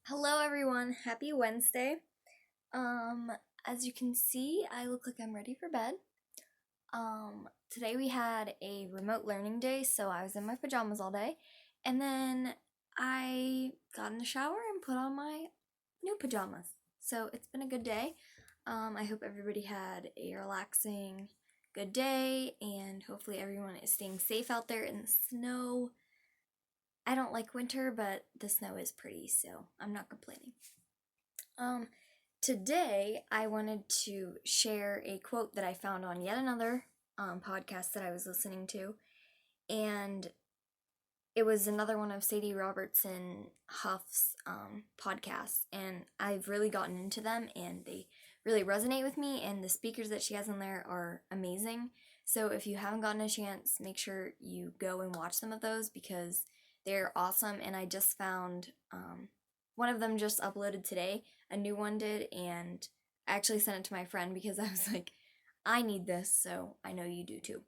Hello everyone, happy Wednesday. Um, as you can see, I look like I'm ready for bed. Today we had a remote learning day, so I was in my pajamas all day, and then I got in the shower and put on my new pajamas. So it's been a good day. I hope everybody had a relaxing, good day, and hopefully everyone is staying safe out there in the snow. I don't like winter, but the snow is pretty, so I'm not complaining. Um, Today I wanted to share a quote that I found on yet another podcast that I was listening to, and it was another one of Sadie Robertson Huff's podcasts, and I've really gotten into them, and they really resonate with me, and the speakers that she has in there are amazing. So if you haven't gotten a chance, make sure you go and watch some of those because they're awesome. And I just found one of them just uploaded today, a new one did, and I actually sent it to my friend because I was like, I need this, so I know you do too.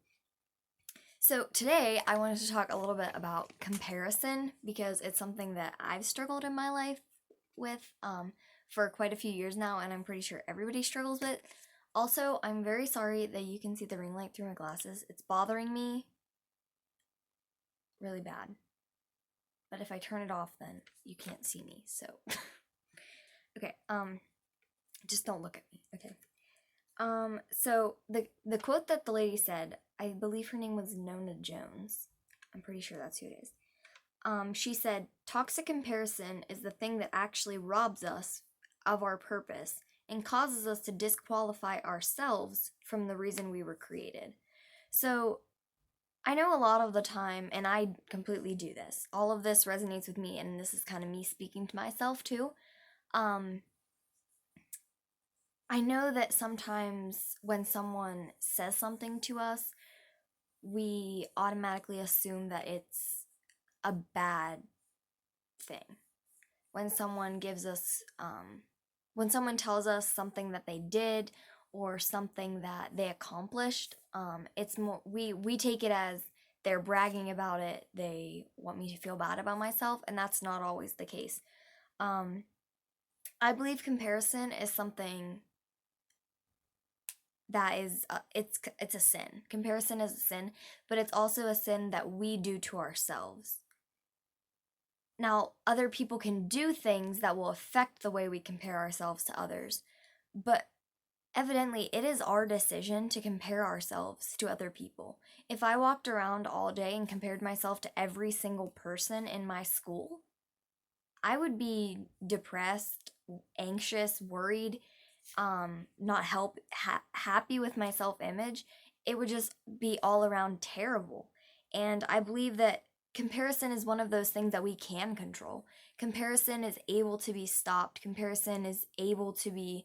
So today I wanted to talk a little bit about comparison because it's something that I've struggled in my life with for quite a few years now, and I'm pretty sure everybody struggles with. Also, I'm very sorry that you can see the ring light through my glasses. It's bothering me really bad. But if I turn it off, then you can't see me. So, okay, just don't look at me. Okay. So the quote that the lady said, I believe her name was Nona Jones. I'm pretty sure that's who it is. She said, toxic comparison is the thing that actually robs us of our purpose and causes us to disqualify ourselves from the reason we were created. So I know a lot of the time, and I completely do this, all of this resonates with me, and this is kind of me speaking to myself too. I know that sometimes when someone says something to us, we automatically assume that it's a bad thing. When someone gives us, when someone tells us something that they did or something that they accomplished, it's more, we take it as they're bragging about it, they want me to feel bad about myself, and that's not always the case. I believe comparison is something that is it's a sin. Comparison is a sin, but it's also a sin that we do to ourselves. Now, other people can do things that will affect the way we compare ourselves to others, but evidently it is our decision to compare ourselves to other people. If I walked around all day and compared myself to every single person in my school, I would be depressed, anxious, worried, not happy with my self-image. It would just be all around terrible. And I believe that comparison is one of those things that we can control. Comparison is able to be stopped. Comparison is able to be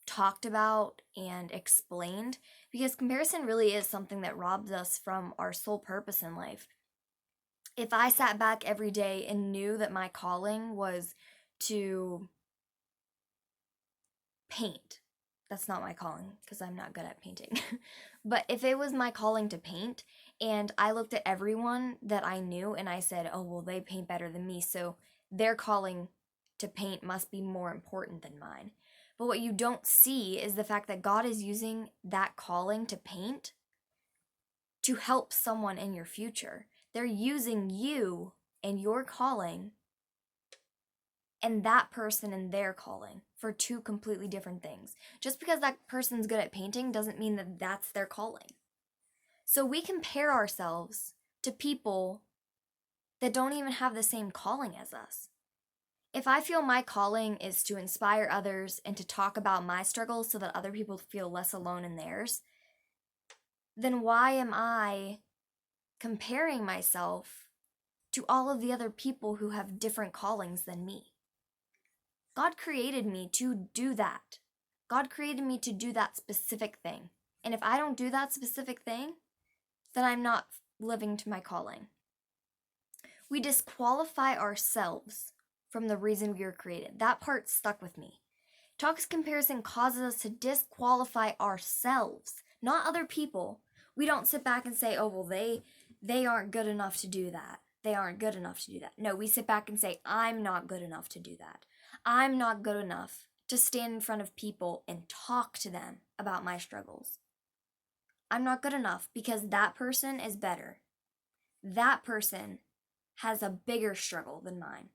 talked about and explained because comparison really is something that robs us from our sole purpose in life. If I sat back every day and knew that my calling was to paint. That's not my calling because I'm not good at painting. But if it was my calling to paint and I looked at everyone that I knew and I said, oh, well, they paint better than me, so their calling to paint must be more important than mine. But what you don't see is the fact that God is using that calling to paint to help someone in your future. They're using you and your calling and that person and their calling for two completely different things. Just because that person's good at painting doesn't mean that that's their calling. So we compare ourselves to people that don't even have the same calling as us. If I feel my calling is to inspire others and to talk about my struggles so that other people feel less alone in theirs, then why am I comparing myself to all of the other people who have different callings than me? God created me to do that. God created me to do that specific thing. And if I don't do that specific thing, then I'm not living to my calling. We disqualify ourselves from the reason we were created. That part stuck with me. Toxic comparison causes us to disqualify ourselves, not other people. We don't sit back and say, oh, well, they aren't good enough to do that. they aren't good enough to do that. No, we sit back and say, I'm not good enough to do that. I'm not good enough to stand in front of people and talk to them about my struggles. I'm not good enough because that person is better. That person has a bigger struggle than mine.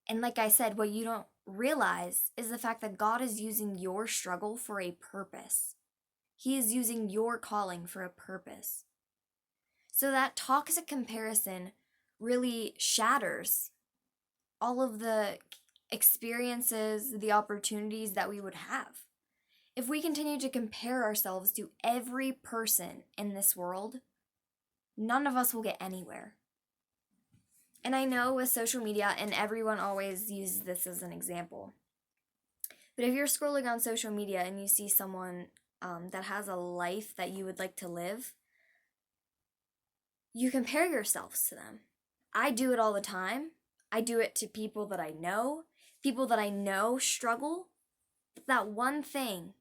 And like I said, what you don't realize is the fact that God is using your struggle for a purpose. He is using your calling for a purpose. So that toxic comparison really shatters all of the experiences, the opportunities that we would have. If we continue to compare ourselves to every person in this world, none of us will get anywhere. And I know with social media, and everyone always uses this as an example, but if you're scrolling on social media and you see someone that has a life that you would like to live, you compare yourselves to them. I do it all the time. I do it to people that I know. People that I know struggle. That one thing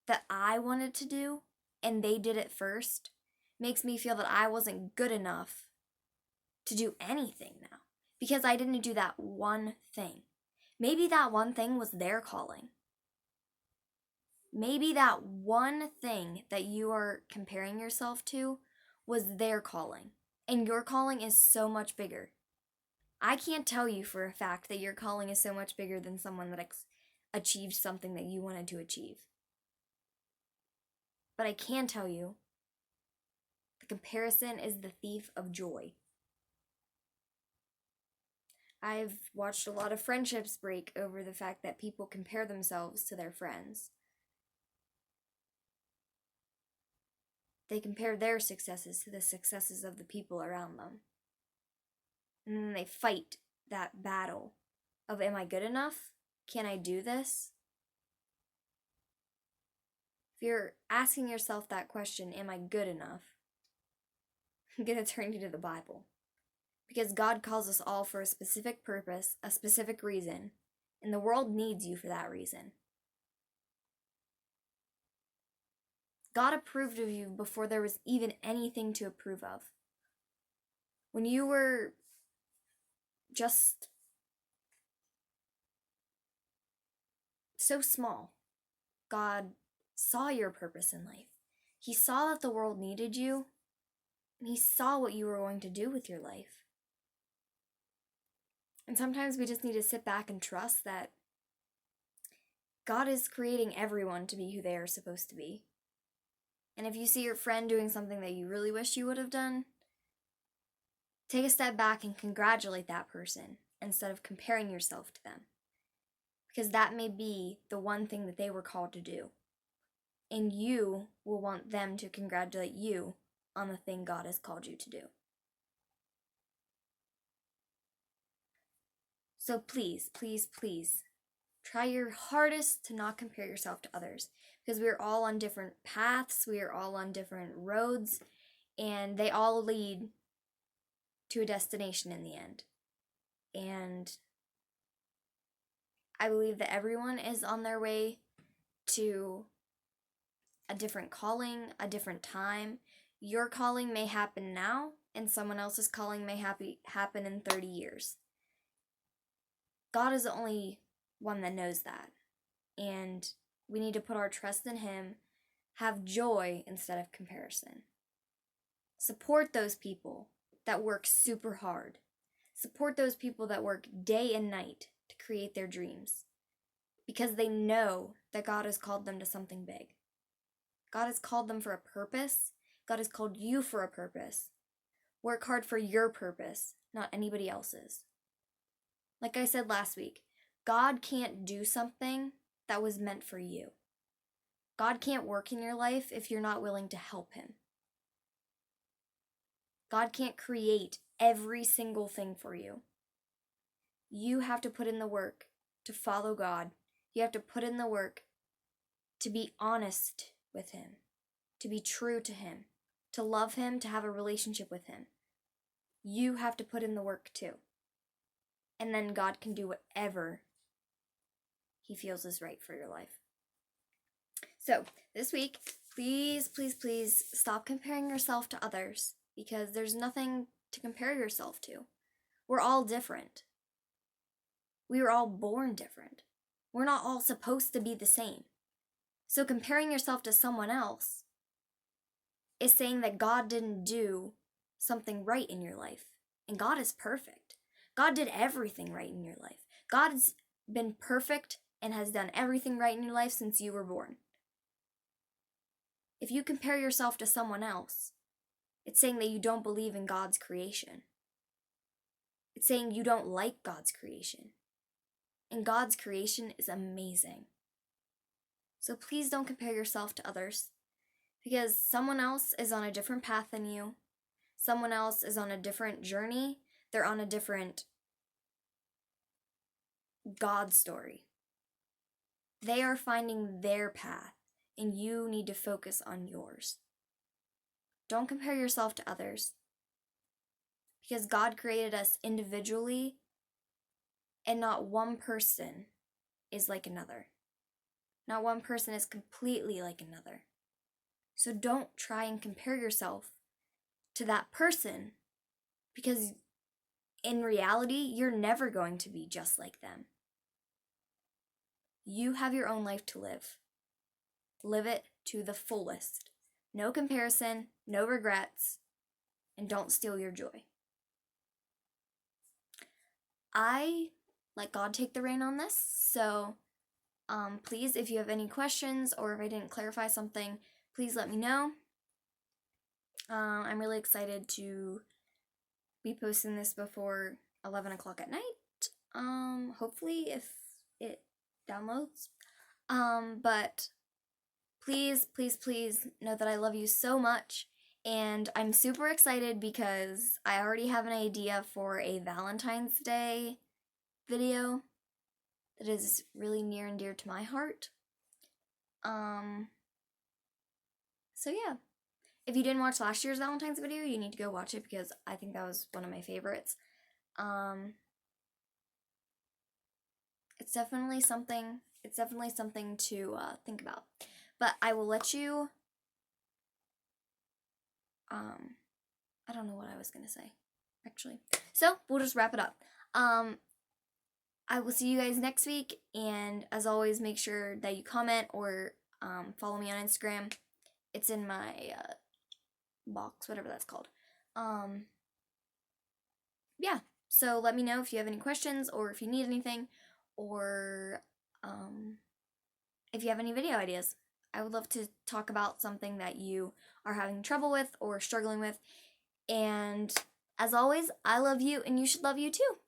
that I wanted to do and they did it first makes me feel that I wasn't good enough to do anything now because I didn't do that one thing. Maybe that one thing was their calling. Maybe that one thing that you are comparing yourself to was their calling, and your calling is so much bigger. I can't tell you for a fact that your calling is so much bigger than someone that achieved something that you wanted to achieve. But I can tell you, the comparison is the thief of joy. I've watched a lot of friendships break over the fact that people compare themselves to their friends. They compare their successes to the successes of the people around them. And then they fight that battle of, am I good enough? Can I do this? If you're asking yourself that question, am I good enough? I'm going to turn you to the Bible. Because God calls us all for a specific purpose, a specific reason, and the world needs you for that reason. God approved of you before there was even anything to approve of. When you were just so small, God saw your purpose in life. He saw that the world needed you, and He saw what you were going to do with your life. And sometimes we just need to sit back and trust that God is creating everyone to be who they are supposed to be. And if you see your friend doing something that you really wish you would have done, take a step back and congratulate that person instead of comparing yourself to them. Because that may be the one thing that they were called to do. And you will want them to congratulate you on the thing God has called you to do. So please, please, please, try your hardest to not compare yourself to others. Because we're all on different paths, we are all on different roads, and they all lead to a destination in the end. And I believe that everyone is on their way to a different calling, a different time. Your calling may happen now, and someone else's calling may happen in 30 years. God is the only one that knows that. And we need to put our trust in Him, have joy instead of comparison. Support those people that work super hard. Support those people that work day and night to create their dreams. Because they know that God has called them to something big. God has called them for a purpose. God has called you for a purpose. Work hard for your purpose, not anybody else's. Like I said last week, God can't do something that was meant for you. God can't work in your life if you're not willing to help Him. God can't create every single thing for you. You have to put in the work to follow God. You have to put in the work to be honest with Him, to be true to Him, to love Him, to have a relationship with Him. You have to put in the work too. And then God can do whatever He feels is right for your life. So, this week, please, please, please stop comparing yourself to others, because there's nothing to compare yourself to. We're all different. We were all born different. We're not all supposed to be the same. So comparing yourself to someone else is saying that God didn't do something right in your life. And God is perfect. God did everything right in your life. God's been perfect and has done everything right in your life since you were born. If you compare yourself to someone else, it's saying that you don't believe in God's creation. It's saying you don't like God's creation. And God's creation is amazing. So please don't compare yourself to others, because someone else is on a different path than you. Someone else is on a different journey. They're on a different God story. They are finding their path, and you need to focus on yours. Don't compare yourself to others, because God created us individually, and not one person is like another. Not one person is completely like another. So don't try and compare yourself to that person, because in reality, you're never going to be just like them. You have your own life to live. Live it to the fullest. No comparison, no regrets, and don't steal your joy. I let God take the reign on this, so please, if you have any questions or if I didn't clarify something, please let me know. I'm really excited to be posting this before 11 o'clock at night. Hopefully if it downloads. But please, please, please know that I love you so much. And I'm super excited because I already have an idea for a Valentine's Day video that is really near and dear to my heart. So yeah. If you didn't watch last year's Valentine's video, you need to go watch it because I think that was one of my favorites. It's definitely something to think about. But I will let you, I don't know what I was going to say, actually. So, we'll just wrap it up. I will see you guys next week, and as always, make sure that you comment or follow me on Instagram. It's in my box, whatever that's called. Yeah, so let me know if you have any questions or if you need anything, or if you have any video ideas. I would love to talk about something that you are having trouble with or struggling with. And as always, I love you and you should love you too.